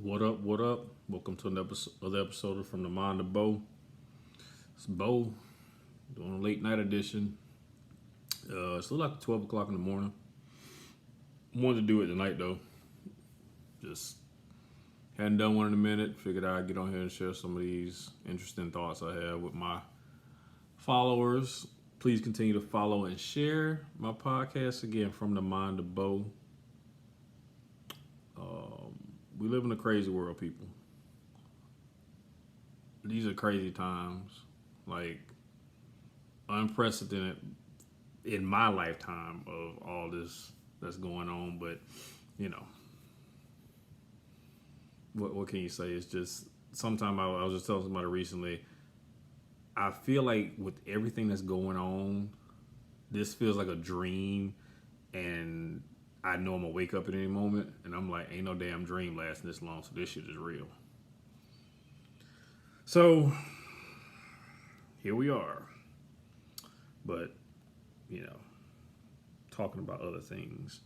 What up? What up? Welcome to another episode of From the Mind to Bo. It's Bo doing a late night edition. It's a little like 12 o'clock in the morning. Wanted to do it tonight though. Just hadn't done one in a minute. Figured I'd get on here and share some of these interesting thoughts I have with my followers. Please continue to follow and share my podcast again, From the Mind to Bo. We live in a crazy world, people. These are crazy times, like unprecedented in my lifetime of all this that's going on. But you know, what can you say? It's just sometimes I was just telling somebody recently. I feel like with everything that's going on, this feels like a dream, and I know I'm gonna wake up at any moment, and I'm like, ain't no damn dream lasting this long, so this shit is real. So here we are, but talking about other things.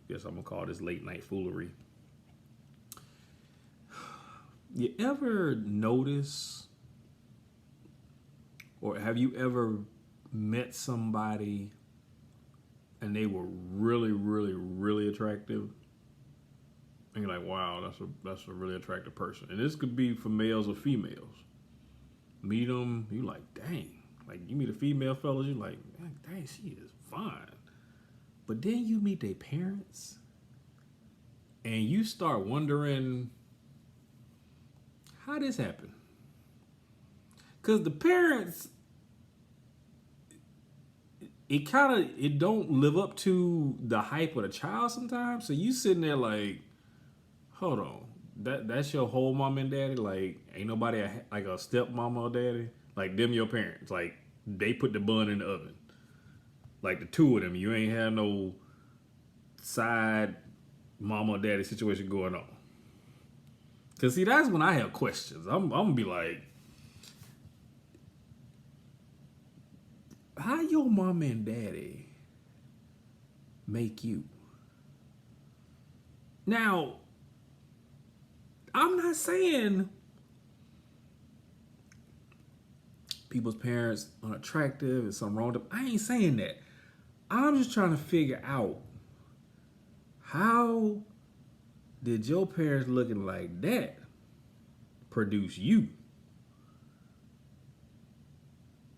Guess I'm gonna call this late night foolery. You ever notice, or have you ever met somebody and they were really, really, really attractive? And you're like, wow, that's a really attractive person. And this could be for males or females. Meet them, you like, dang. Like, you meet a female fella, you like, dang, she is fine. But then you meet their parents, and you start wondering how this happened. Because the parents, it don't live up to the hype of the child sometimes. So you sitting there like, hold on, that's your whole mom and daddy? Like, ain't nobody like a stepmama or daddy? Like, them your parents. Like, they put the bun in the oven. Like, the two of them, you ain't have no side mama or daddy situation going on. Because, see, that's when I have questions. I'm going to be like, how your mom and daddy make you? Now, I'm not saying people's parents unattractive and something wrong with them. I ain't saying that. I'm just trying to figure out, how did your parents looking like that produce you?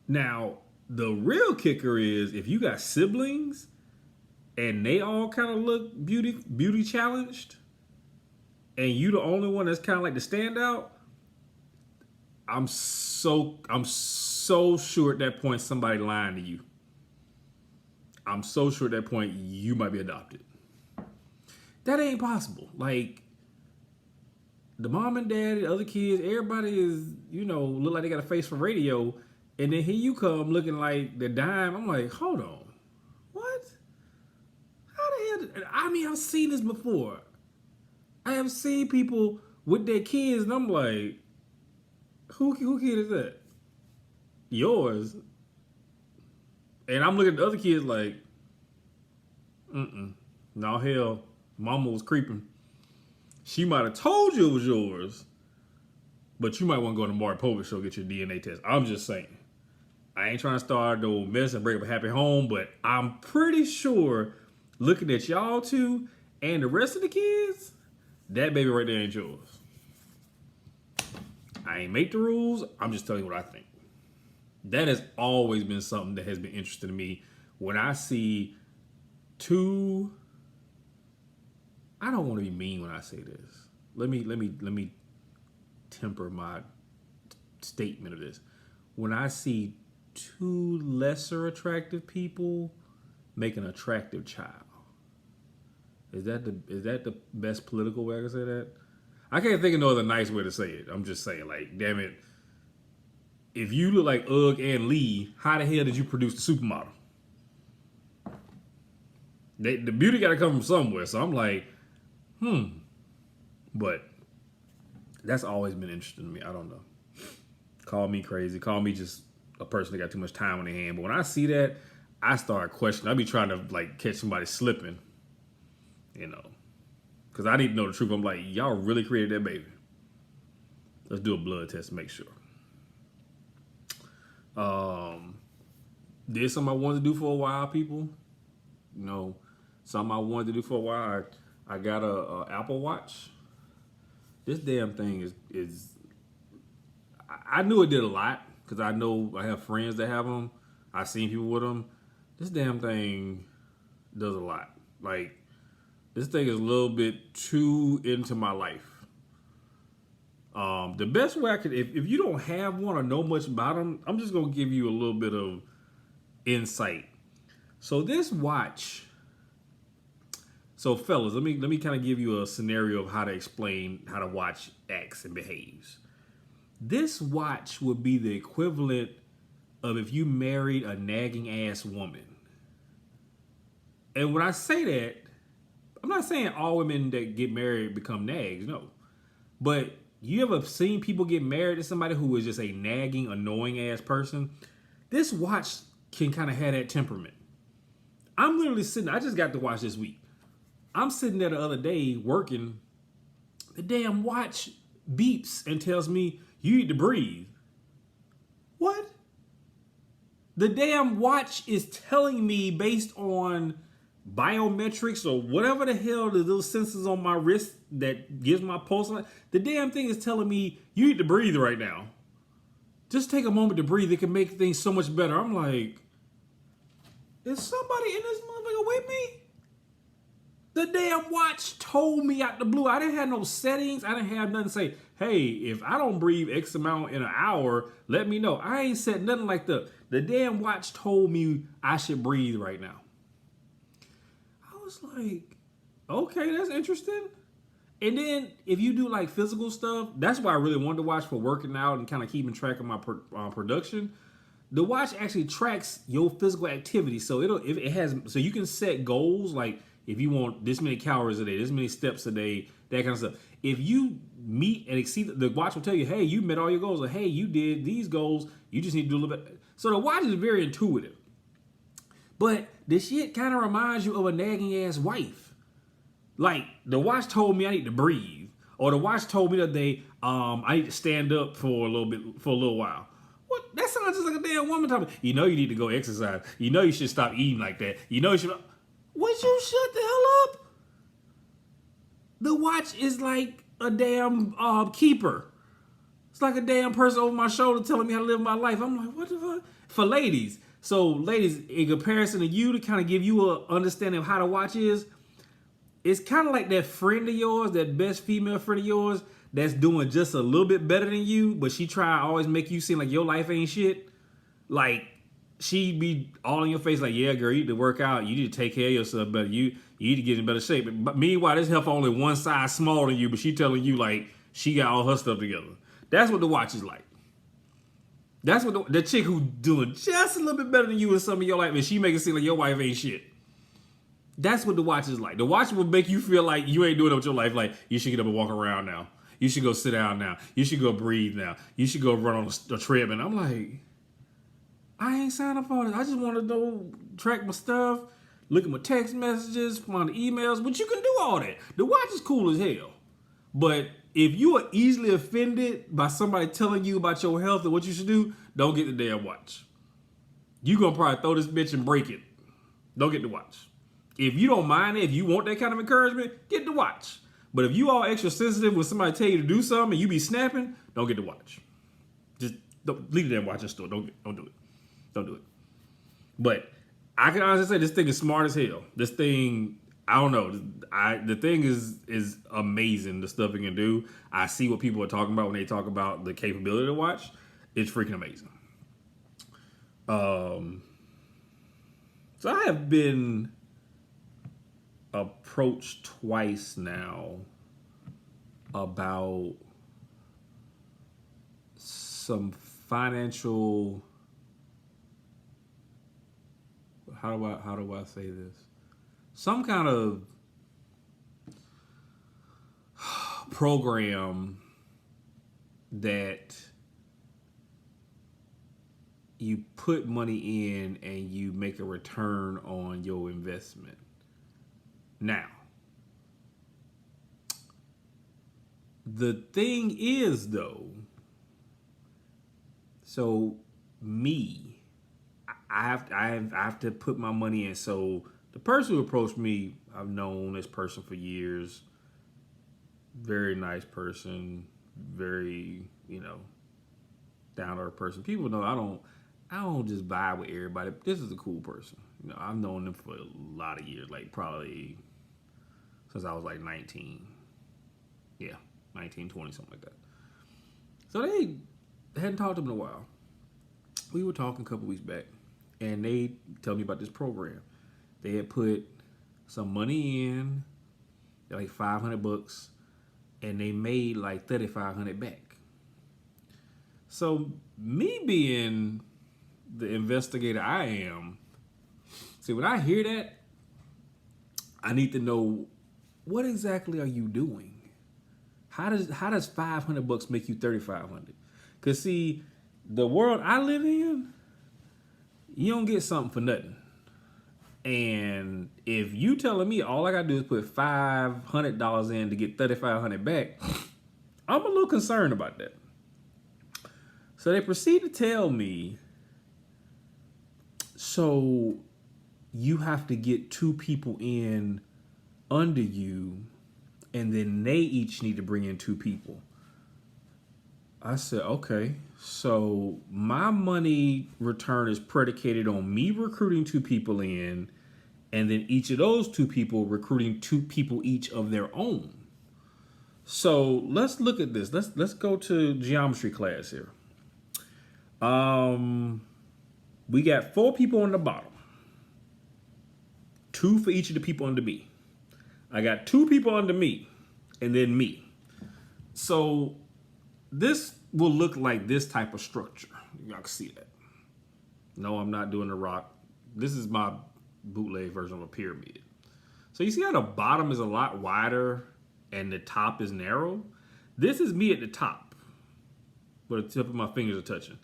Now, the real kicker is if you got siblings and they all kind of look beauty challenged, and you the only one that's kind of like the standout, I'm so sure at that point somebody lying to you. I'm so sure at that point you might be adopted. That ain't possible. Like, the mom and dad, the other kids, everybody is, look like they got a face for radio, and then here you come looking like the dime. I'm like, hold on, what? How the hell? I mean, I've seen this before. I have seen people with their kids, and I'm like, who kid is that? Yours. And I'm looking at the other kids like, no, hell, mama was creeping. She might have told you it was yours, but you might want to go to Maury Povich show get your DNA test. I'm just saying. I ain't trying to start no mess and break up a happy home, but I'm pretty sure, looking at y'all two and the rest of the kids, that baby right there ain't yours. I ain't make the rules. I'm just telling you what I think. That has always been something that has been interesting to me. When I see two, I don't want to be mean when I say this. Let me temper my statement of this. When I see two lesser attractive people make an attractive child, is that the best political way I can say that? I can't think of no other nice way to say it. I'm just saying, like, damn it. If you look like Ugg and Lee, how the hell did you produce the supermodel? The beauty got to come from somewhere. So I'm like, But that's always been interesting to me. I don't know. Call me crazy. Call me just a person that got too much time on their hand. But when I see that, I start questioning. I be trying to, like, catch somebody slipping, Because I need to know the truth. I'm like, y'all really created that baby. Let's do a blood test to make sure. Did something I wanted to do for a while, people. You know, something I wanted to do for a while. I got a Apple Watch. This damn thing is. I knew it did a lot because I know I have friends that have them. I've seen people with them. This damn thing does a lot. Like, this thing is a little bit too into my life. The best way I could, if you don't have one or know much about them, I'm just gonna give you a little bit of insight. So this watch. So fellas, let me kind of give you a scenario of how to explain how the watch acts and behaves. This watch would be the equivalent of if you married a nagging ass woman. And when I say that, I'm not saying all women that get married become nags, no. But you ever seen people get married to somebody who is just a nagging, annoying ass person? This watch can kind of have that temperament. I'm literally sitting, I just got the watch this week. I'm sitting there the other day working. The damn watch beeps and tells me, you need to breathe. What? The damn watch is telling me based on biometrics or whatever the hell the little sensors on my wrist that gives my pulse. The damn thing is telling me you need to breathe right now. Just take a moment to breathe. It can make things so much better. I'm like, is somebody in this motherfucker with me? The damn watch told me out the blue. I didn't have no settings. I didn't have nothing to say, hey, if I don't breathe X amount in an hour, let me know. I ain't said nothing like that. The damn watch told me I should breathe right now. I was like, okay, that's interesting. And then if you do like physical stuff, that's why I really wanted to watch for working out and kind of keeping track of my production. The watch actually tracks your physical activity. So it has, so you can set goals like, if you want this many calories a day, this many steps a day, that kind of stuff. If you meet and exceed, the watch will tell you, hey, you met all your goals. Or, hey, you did these goals. You just need to do a little bit. So the watch is very intuitive. But the shit kind of reminds you of a nagging ass wife. Like, the watch told me I need to breathe. Or the watch told me that I need to stand up for a little while. What? That sounds just like a damn woman talking. You know you need to go exercise. You know you should stop eating like that. You know you should... Would you shut the hell up? The watch is like a damn keeper. It's like a damn person over my shoulder telling me how to live my life. I'm like, what the fuck? For ladies. So ladies, in comparison to you, to kind of give you a understanding of how the watch is, it's kind of like that friend of yours, that best female friend of yours that's doing just a little bit better than you, but she try to always make you seem like your life ain't shit. Like, she be all in your face like, yeah, girl, you need to work out. You need to take care of yourself better. You need to get in better shape. But meanwhile, this heifer only one size smaller than you, but she telling you like she got all her stuff together. That's what the watch is like. That's what the chick who doing just a little bit better than you in some of your life, and she make it seem like your wife ain't shit. That's what the watch is like. The watch will make you feel like you ain't doing it with your life. Like, you should get up and walk around now. You should go sit down now. You should go breathe now. You should go run on a treadmill. I'm like, I ain't signed up for this. I just want to go track my stuff, look at my text messages, find the emails. But you can do all that. The watch is cool as hell. But if you are easily offended by somebody telling you about your health and what you should do, don't get the damn watch. You gonna probably throw this bitch and break it. Don't get the watch. If you don't mind it, if you want that kind of encouragement, get the watch. But if you all extra sensitive when somebody tell you to do something and you be snapping, don't get the watch. Just don't, leave the damn watch in the store. Don't do it. Don't do it. But I can honestly say this thing is smart as hell. This thing, I don't know. The thing is amazing, the stuff it can do. I see what people are talking about when they talk about the capability to watch. It's freaking amazing. So I have been approached twice now about some financial... How do I say this? Some kind of program that you put money in and you make a return on your investment. Now, The thing is, though, so me, I have to put my money in. So the person who approached me, I've known this person for years. Very nice person, very down to earth person. People know I don't just vibe with everybody. This is a cool person. I've known them for a lot of years, like probably since I was like 19. Yeah, 19, 20, something like that. So they hadn't talked to them in a while. We were talking a couple weeks back, and they tell me about this program. They had put some money in, like $500, and they made like $3,500 back. So me being the investigator I am, see, when I hear that, I need to know, what exactly are you doing? How does $500 make you $3,500? Cause see, the world I live in, you don't get something for nothing. And if you telling me all I gotta do is put $500 in to get $3,500 back, I'm a little concerned about that. So they proceed to tell me, so you have to get 2 people in under you, and then they each need to bring in 2 people. I said, okay, so my money return is predicated on me recruiting 2 people in, and then each of those 2 people recruiting 2 people each of their own. So let's look at this. Let's go to geometry class here. We got 4 people on the bottom. 2 for each of the people under me. I got 2 people under me, and then me. So this will look like this type of structure. Y'all can see that. No, I'm not doing the rock. This is my bootleg version of a pyramid. So you see how the bottom is a lot wider and the top is narrow? This is me at the top, where the tip of my fingers are touching.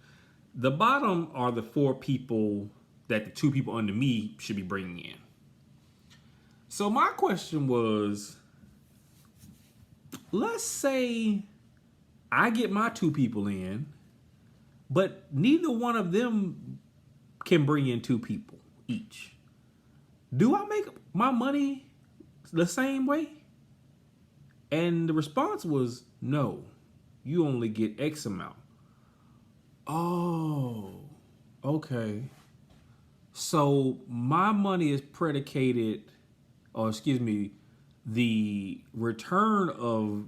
The bottom are the 4 people that the 2 people under me should be bringing in. So my question was, let's say I get my 2 people in, but neither one of them can bring in 2 people each. Do I make my money the same way? And the response was, no, you only get X amount. Oh, okay. So my money is predicated, the return of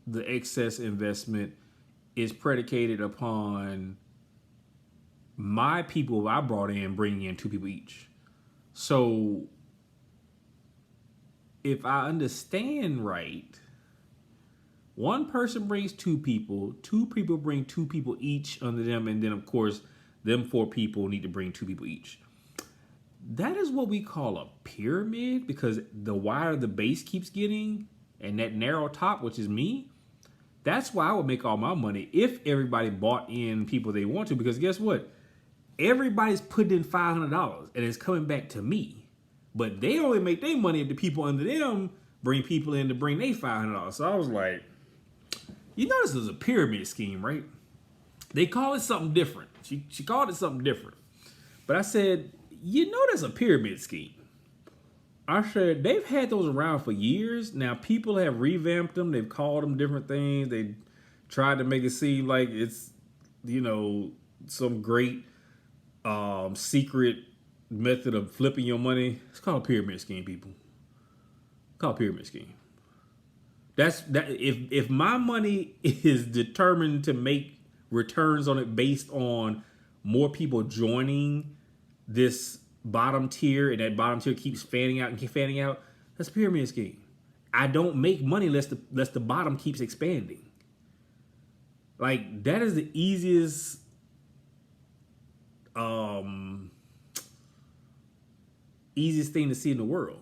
the excess investment is predicated upon my people I brought in bringing in 2 people each. So if I understand right, one person brings 2 people, 2 people bring 2 people each under them, and then of course, them 4 people need to bring 2 people each. That is what we call a pyramid, because the wider the base keeps getting, and that narrow top, which is me, that's why I would make all my money if everybody bought in people they want to, because guess what? Everybody's putting in $500 and it's coming back to me. But they only make their money if the people under them bring people in to bring their $500. So I was like, this is a pyramid scheme, right? They call it something different. She called it something different. But I said, that's a pyramid scheme. I said, they've had those around for years. Now, people have revamped them. They've called them different things. They tried to make it seem like it's, some great secret method of flipping your money. It's called a pyramid scheme, people. It's called a pyramid scheme. If my money is determined to make returns on it based on more people joining this bottom tier, and that bottom tier keeps fanning out and keep fanning out, that's a pyramid scheme. I don't make money unless the bottom keeps expanding. Like, that is the easiest thing to see in the world.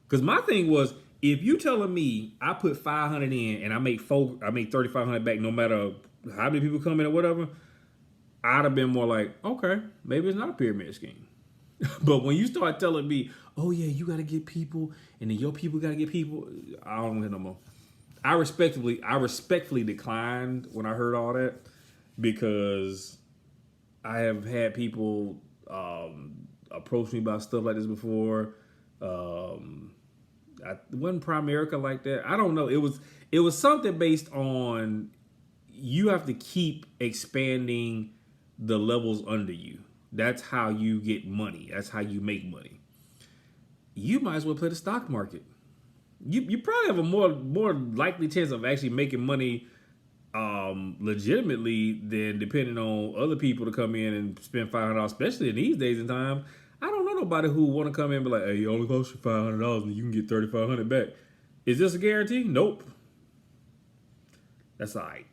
Because my thing was, if you telling me I put 500 in and I make 3,500 back, no matter how many people come in or whatever, I'd have been more like, okay, maybe it's not a pyramid scheme. But when you start telling me, oh yeah, you got to get people, and then your people got to get people, I don't know no more. I respectfully declined when I heard all that because I have had people approach me about stuff like this before. It wasn't Primerica like that. I don't know. It was something based on you have to keep expanding the levels under you. That's how you get money. That's how you make money. You might as well play the stock market. You probably have a more likely chance of actually making money legitimately than depending on other people to come in and spend $500, especially in these days and time. I don't know nobody who want to come in and be like, hey, you only cost you $500 and you can get $3,500 back. Is this a guarantee? Nope. That's all right.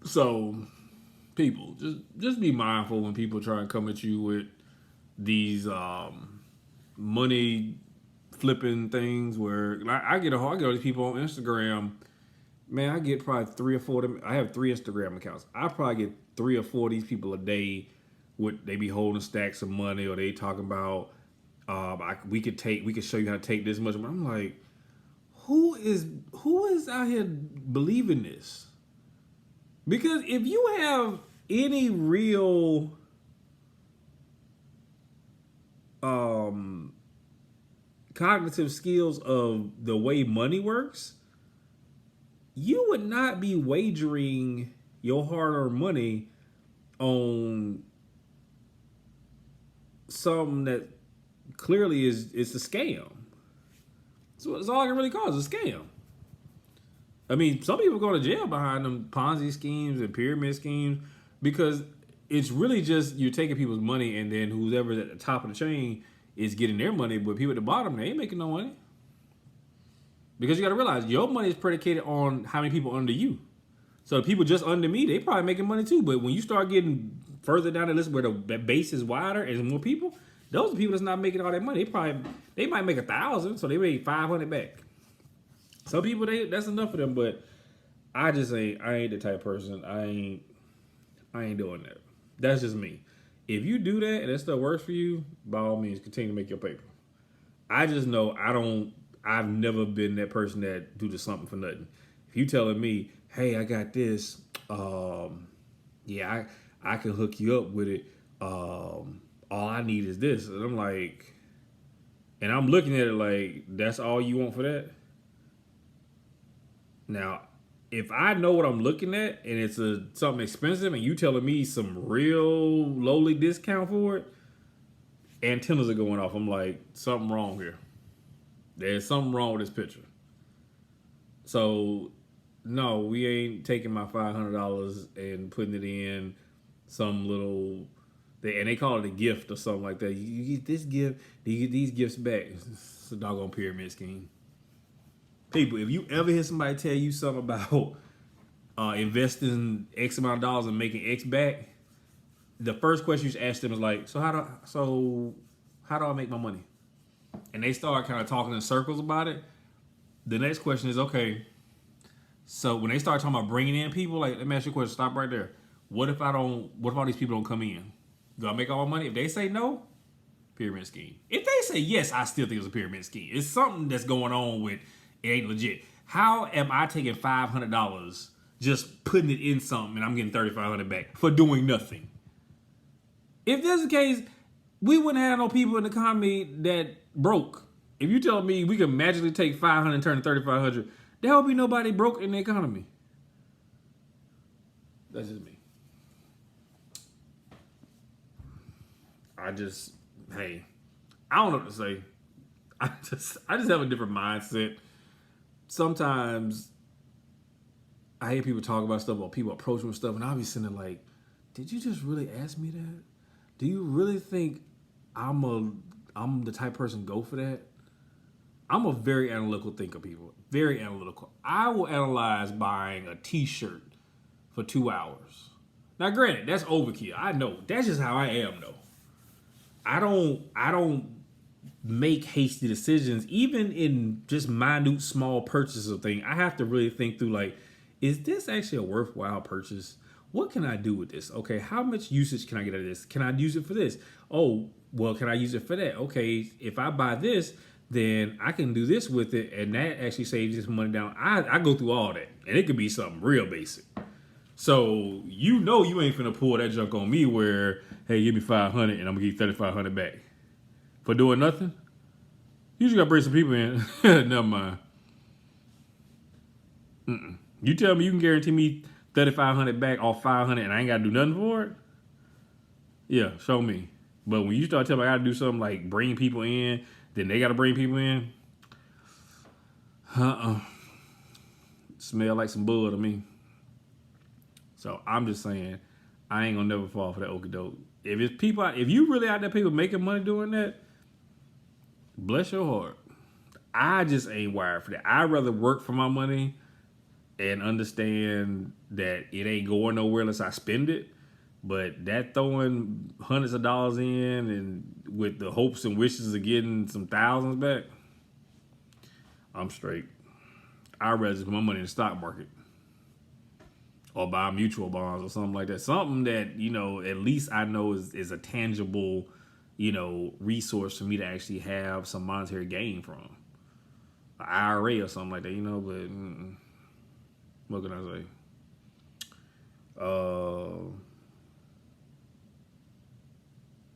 So, people, just be mindful when people try and come at you with these money flipping things where like, I get all these people on Instagram. Man, I get probably 3 or 4 of them. I have 3 Instagram accounts. I probably get 3 or 4 of these people a day. They be holding stacks of money, or they talking about we could show you how to take this much. I'm like, who is out here believing this? Because if you have any real cognitive skills of the way money works, you would not be wagering your hard-earned money on something that clearly is a scam. So it's all I can really call is a scam. I mean, some people go to jail behind them Ponzi schemes and pyramid schemes because it's really just you're taking people's money and then whoever's at the top of the chain is getting their money, but people at the bottom, they ain't making no money. Because you got to realize your money is predicated on how many people under you. So the people just under me, they probably making money too. But when you start getting further down the list where the base is wider and there's more people, those are people that's not making all that money. They might make 1,000, so they made 500 back. Some people that's enough for them, but I ain't the type of person. I ain't doing that. That's just me. If you do that and that stuff works for you, by all means, continue to make your paper. I just know I've never been that person that do just something for nothing. If you telling me, hey, I got this, yeah, I can hook you up with it. All I need is this. And I'm like, and I'm looking at it like, that's all you want for that? Now, if I know what I'm looking at and it's something expensive and you telling me some real lowly discount for it, antennas are going off. I'm like, something wrong here. There's something wrong with this picture. So, no, we ain't taking my $500 and putting it in some little, and they call it a gift or something like that. You get this gift, you get these gifts back. It's a doggone pyramid scheme. People, if you ever hear somebody tell you something about investing X amount of dollars and making X back, the first question you should ask them is like, so how do I make my money? And they start kind of talking in circles about it. The next question is, okay, so when they start talking about bringing in people, like, let me ask you a question, stop right there. What if all these people don't come in? Do I make all my money? If they say no, pyramid scheme. If they say yes, I still think it's a pyramid scheme. It's something that's going on with it ain't legit. How am I taking $500, just putting it in something, and I'm getting $3,500 back for doing nothing? If that's the case, we wouldn't have no people in the economy that broke. If you tell me we can magically take 500 and turn it 3,500, there will be nobody broke in the economy. That's just me. I don't know what to say. I just have a different mindset. Sometimes I hear people talk about stuff or people approach me with stuff, and I'll be sitting there like, did you just really ask me that? Do you really think I'm the type of person to go for that? I'm a very analytical thinker, people. Very analytical. I will analyze buying a t-shirt for 2 hours. Now, granted, that's overkill. I know. That's just how I am, though. I don't make hasty decisions, even in just minute, small purchases of things. I have to really think through, like, is this actually a worthwhile purchase? What can I do with this? Okay, how much usage can I get out of this? Can I use it for this? Oh, well, can I use it for that? Okay, if I buy this, then I can do this with it, and that actually saves this money down. I go through all that, and it could be something real basic. So you know you ain't finna pull that junk on me where, hey, give me 500 and I'm gonna give you 3,500 back for doing nothing. You just gotta bring some people in. Never mind. You tell me you can guarantee me 3,500 back off 500 and I ain't gotta do nothing for it. Yeah, show me. But when you start telling me I gotta do something like bring people in, then they gotta bring people in. Smell like some bull to me. So I'm just saying, I ain't gonna never fall for that okie doke. If you really out there people making money doing that, bless your heart. I just ain't wired for that. I'd rather work for my money and understand that it ain't going nowhere unless I spend it. But that throwing hundreds of dollars in and with the hopes and wishes of getting some thousands back, I'm straight. I'd rather just put my money in the stock market. Or buy mutual bonds or something like that. Something that, at least I know is a tangible, resource for me to actually have some monetary gain from. An IRA or something like that, but what can I say?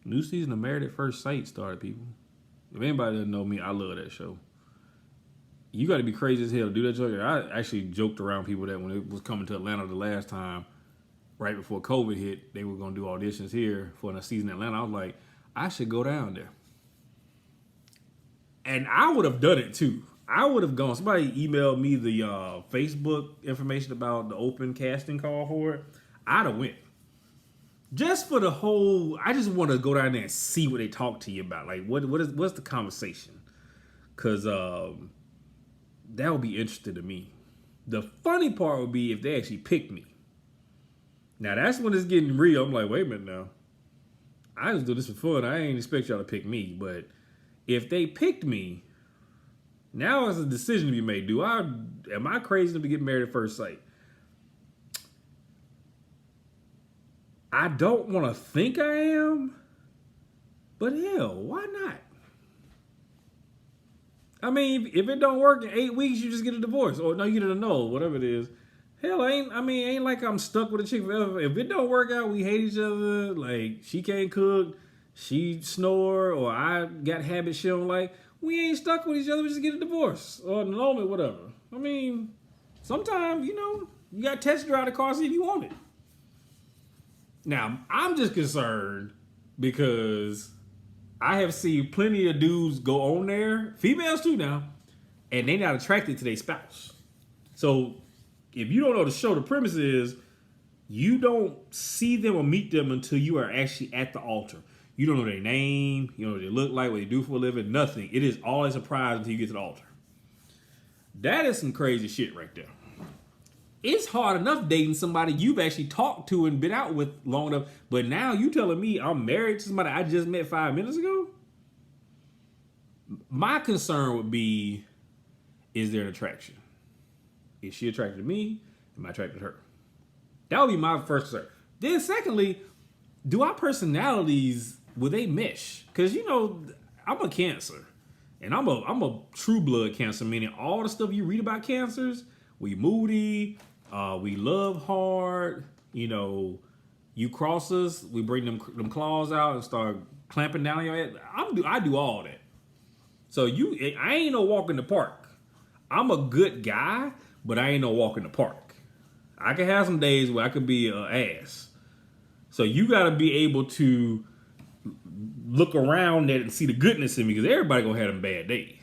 New season of Married at First Sight started, people. If anybody doesn't know me, I love that show. You got to be crazy as hell to do that joke. I actually joked around people that when it was coming to Atlanta the last time, right before COVID hit, they were going to do auditions here for a season in Atlanta. I was like, I should go down there. And I would have done it too. I would have gone. Somebody emailed me the Facebook information about the open casting call for it. I'd have went. Just for the whole, I just want to go down there and see what they talk to you about. Like, what's the conversation? Because that would be interesting to me. The funny part would be if they actually picked me. Now, that's when it's getting real. I'm like, wait a minute now. I just do this for fun. I ain't expect y'all to pick me. But if they picked me, now it's a decision to be made. Am I crazy enough to get married at first sight? I don't want to think I am. But hell, why not? I mean, if it don't work in 8 weeks, you just get a divorce. Or no, you get a no, whatever it is. Hell, ain't like I'm stuck with a chick forever. If it don't work out, we hate each other. Like, she can't cook, she snore, or I got habits she don't like. We ain't stuck with each other. We just get a divorce or an annulment, whatever. I mean, sometimes, you got to test drive the car, see if you want it. Now, I'm just concerned because I have seen plenty of dudes go on there, females too now, and they not attracted to their spouse. So if you don't know the show, the premise is you don't see them or meet them until you are actually at the altar. You don't know their name, you know what they look like, what they do for a living, nothing. It is all a surprise until you get to the altar. That is some crazy shit right there. It's hard enough dating somebody you've actually talked to and been out with long enough, but now you telling me I'm married to somebody I just met 5 minutes ago? My concern would be, is there an attraction? Is she attracted to me? Am I attracted to her? That would be my first concern. Then secondly, do our personalities, will they mesh? Because, I'm a Cancer. And I'm a true blood Cancer, meaning all the stuff you read about Cancers, we moody, we love hard, you cross us, we bring them claws out and start clamping down on your head. I do all that. So I ain't no walk in the park. I'm a good guy, but I ain't no walk in the park. I can have some days where I could be an ass. So you got to be able to look around at it and see the goodness in me, because everybody gonna have them bad days.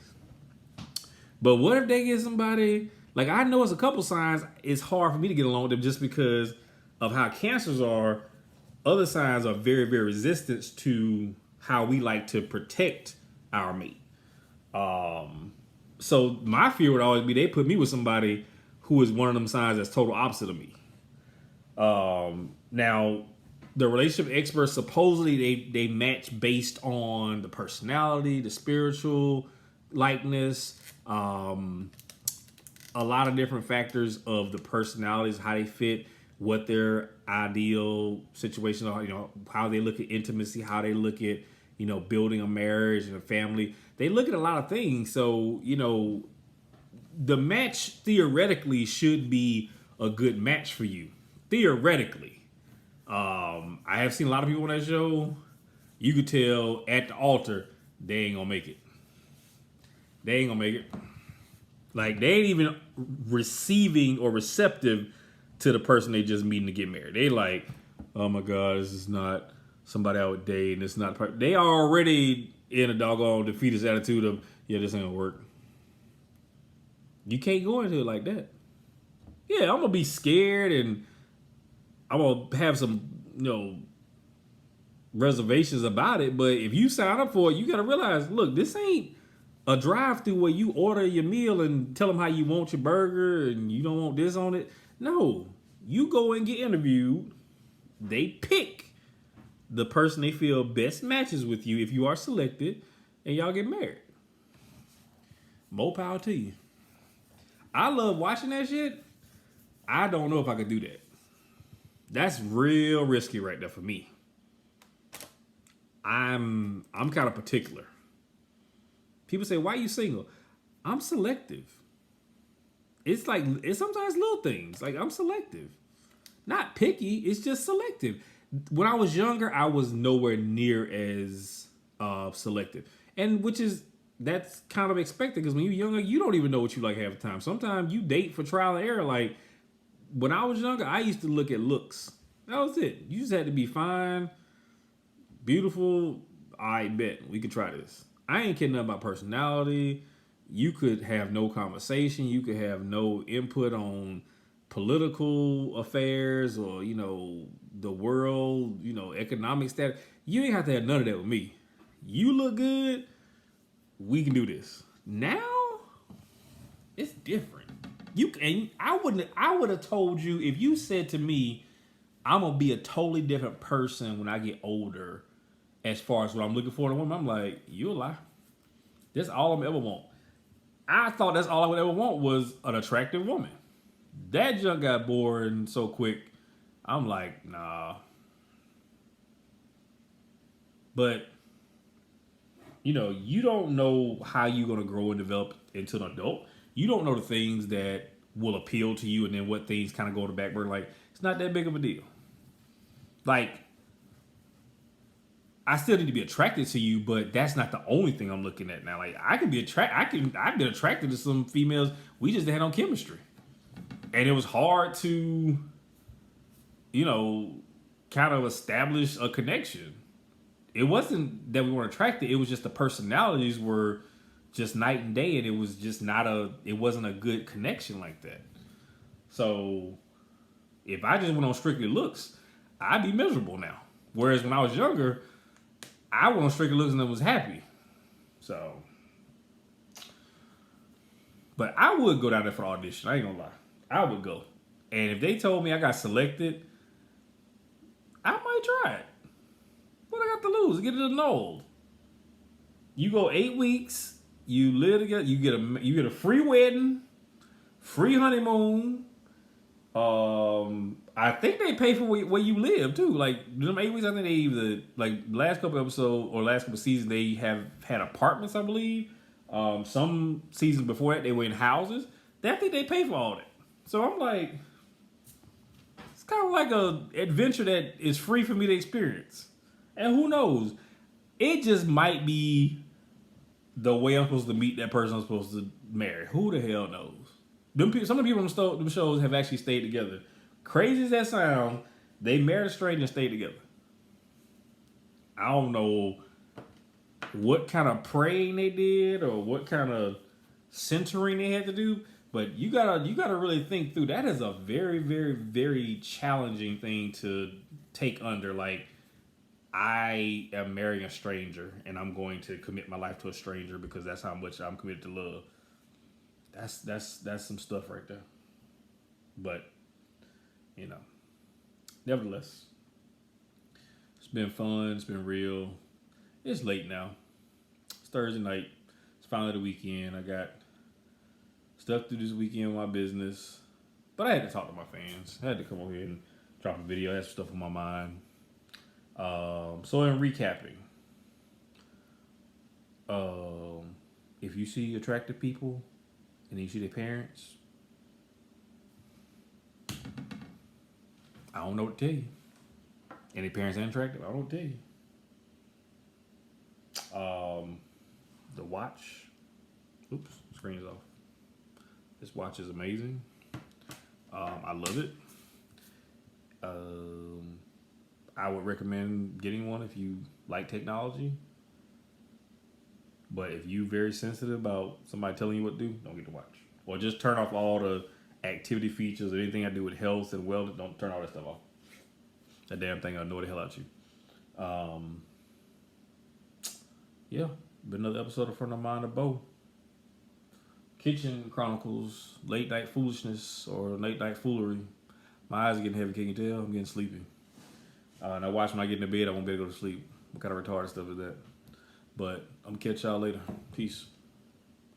But what if they get somebody, like I know it's a couple signs, it's hard for me to get along with them just because of how Cancers are. Other signs are very, very resistant to how we like to protect our mate. So my fear would always be they put me with somebody who is one of them signs that's total opposite of me. Now, the relationship experts, supposedly they match based on the personality, the spiritual likeness, a lot of different factors of the personalities, how they fit, what their ideal situations are, how they look at intimacy, how they look at, building a marriage and a family. They look at a lot of things. So, the match theoretically should be a good match for you. Theoretically. I have seen a lot of people on that show. You could tell at the altar, they ain't gonna make it. They ain't gonna make it. Like, they ain't even receiving or receptive to the person they just meeting to get married. They like, oh my God, this is not somebody I would date, and it's not. They are already in a doggone defeatist attitude of, yeah, this ain't gonna work. You can't go into it like that. Yeah, I'm gonna be scared, and I'm gonna have some, reservations about it. But if you sign up for it, you gotta realize, look, this ain't a drive-through where you order your meal and tell them how you want your burger and you don't want this on it. No, you go and get interviewed. They pick the person they feel best matches with you if you are selected, and y'all get married. More power to you. I love watching that shit. I don't know if I could do that. That's real risky right there for me. I'm kind of particular. People say, why are you single? I'm selective. It's like, it's sometimes little things. Like, I'm selective. Not picky, it's just selective. When I was younger, I was nowhere near as selective. And that's kind of expected, because when you're younger, you don't even know what you like half the time. Sometimes you date for trial and error. Like, when I was younger, I used to look at looks. That was it. You just had to be fine, beautiful. I bet we could try this. I ain't kidding about personality. You could have no conversation. You could have no input on political affairs or, the world, economic status. You ain't have to have none of that with me. You look good. We can do this. Now, it's different. I would have told you, if you said to me, I'm gonna be a totally different person when I get older, as far as what I'm looking for in a woman, I'm like, you a lie. That's all I'm ever want. I thought that's all I would ever want was an attractive woman. That junk got boring so quick. I'm like, nah. But, you don't know how you're going to grow and develop into an adult. You don't know the things that will appeal to you and then what things kind of go to the back burner. Like, it's not that big of a deal. Like, I still need to be attracted to you, but that's not the only thing I'm looking at now. Like, I've been attracted to some females. We just had no chemistry. And it was hard to, kind of establish a connection. It wasn't that we weren't attracted. It was just the personalities were just night and day, and it was just it wasn't a good connection like that. So if I just went on strictly looks, I'd be miserable now. Whereas when I was younger, I went on strictly looks and I was happy. So, but I would go down there for audition. I ain't gonna lie. I would go. And if they told me I got selected, I might try it. What I got to lose? Get it annulled. You go 8 weeks. You live together. You get a free wedding, free honeymoon. I think they pay for where you live too. Like them 8 weeks, I think they either last couple episodes or last couple seasons they have had apartments, I believe. Some seasons before that they were in houses. I think they pay for all that. So I'm like, it's kind of like a adventure that is free for me to experience. And who knows? It just might be the way I'm supposed to meet that person I'm supposed to marry. Who the hell knows? Some of the people on them shows have actually stayed together. Crazy as that sound, they married a stranger and stayed together. I don't know what kind of praying they did or what kind of centering they had to do, but you gotta really think through. That is a very, very, very challenging thing to take under. Like, I am marrying a stranger and I'm going to commit my life to a stranger because that's how much I'm committed to love. That's some stuff right there. But, nevertheless, it's been fun. It's been real. It's late now. It's Thursday night. It's finally the weekend. I got stuff to do this weekend with my business. But I had to talk to my fans. I had to come over here and drop a video. I had some stuff on my mind. So in recapping, If you see attractive people and you see their parents, I don't know what to tell you. And their parents ain't attractive, I don't know what to tell you. The watch. Oops, screen is off. This watch is amazing. I love it. I would recommend getting one if you like technology. But if you're very sensitive about somebody telling you what to do, don't get the watch. Or just turn off all the activity features or anything I do with health and wellness. Don't turn all that stuff off. That damn thing will annoy the hell out you. Yeah, been another episode of From the Mind of Bo. Kitchen Chronicles, late night foolishness or late night foolery. My eyes are getting heavy, can you tell? I'm getting sleepy. And I watch when I get in the bed, I won't be able to go to sleep. What kind of retarded stuff is that? But I'm gonna catch y'all later. Peace.